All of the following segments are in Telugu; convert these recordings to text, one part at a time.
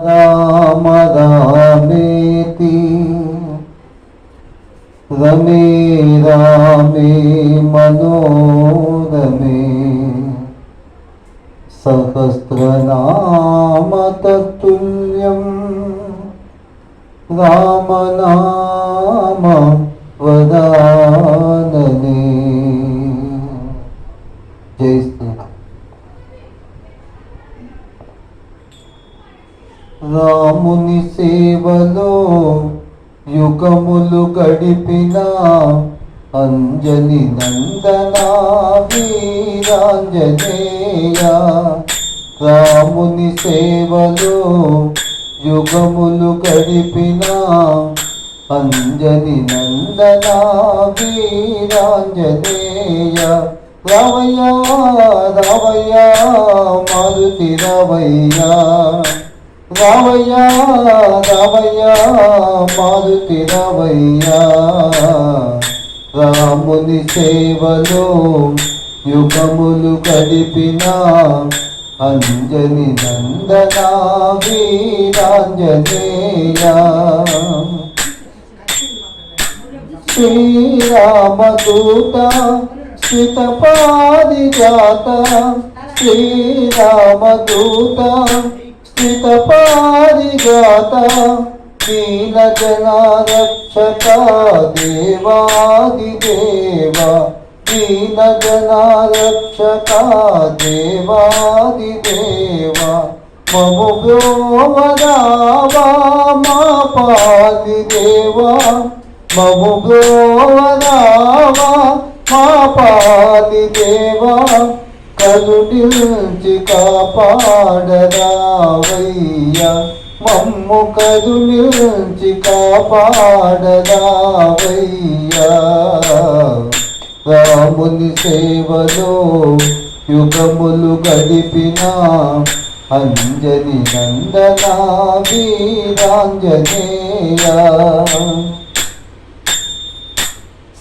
రామ రామేతి రమే రామే మనోరమే సహస్రనామ తత్తుల్యం రామనామ వదాననే. జై శ్రీరామ్. రాముని సేవలో యుగములు గడిపిన అంజని నందనా వీరాంజనేయ. రాముని సేవలో యుగములు గడిపిన అంజని నందనా వీరాంజనేయ. రావయ్య రావయ్య మారుతి రావయ్య, రావయ్య రావయ్య మారుతి రావయ్య. రాముని సేవలో యుగములు గడిపిన అంజని నందనా వీరాంజనేయ. శ్రీరామదూత స్థిత పారిజాత, శ్రీరామదూత స్థిత పారిజాత. దీన జనారక్షక దేవాదిదేవ, దీన జనారక్షక దేవాదిదేవ. మము బ్రోవరావా మా పాలిదేవా, మము బ్రోవరావా మా పాలిదేవా. కరుణించి కాపాడరావయ్య, మమ్ము కరుణించి కాపాడరావయ్య. రాముని సేవలో యుగములు గడిపిన అంజని నందనా వీరాంజనేయ.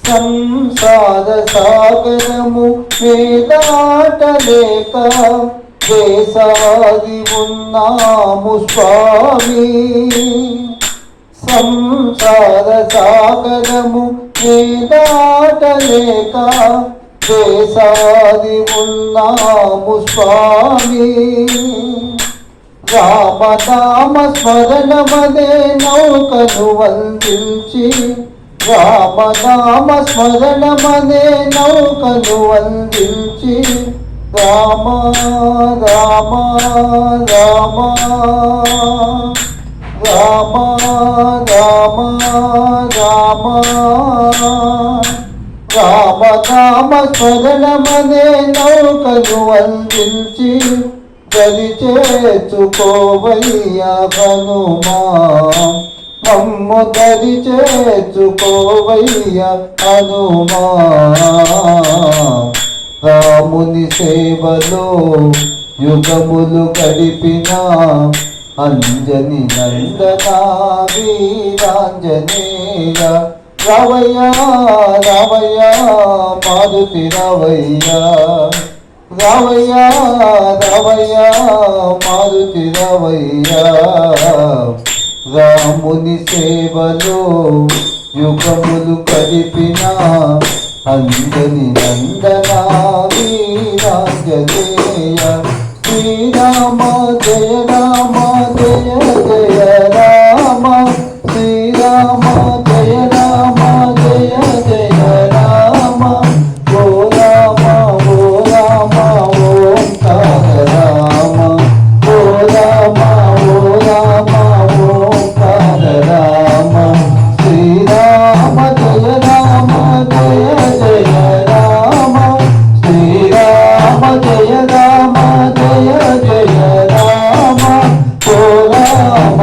సంసార సాగరము వేదాటలేక వేసాది ఉన్నాము స్వామి. సంసార సాగరము వేదాటలేక వేసాది ఉన్నాము స్వామి. రామనామ స్మరణమనే నౌకను వందించి, రామనామ స్మరణమనే నౌకను వందించి. రామ రామ రామ రామ రామ రామ. రామనామ స్మరణమనే నౌకను వందించి. దరి చేర్చుకోవయ్య హనుమా, మమ్ము దరి చేర్చుకోవయ్య హనుమా. రాముని సేవలో యుగములు గడిపిన అంజని నందనా వీరాంజనేయ. రావయ్య రావయ్య మారుతి రావయ్య, రావయ్య రావయ్య మారుతి రావయ్య. రాముని సేవలో యుగములు గడిపిన అంజని నందనా వీరాంజనేయ. శ్రీరామ జయ రామ జయ జయ రామ, శ్రీరామ జయ రామ జయ జయ రామ. ఓ రామ ఓ రామ ఓంకార రామ, ఓ రామ ఓ రామ ఓంకార రామ. శ్రీరామ జయ రామ జయ జయ రామ, శ్రీరామ జయ రామ జయ జయ రామ. ఓ రామ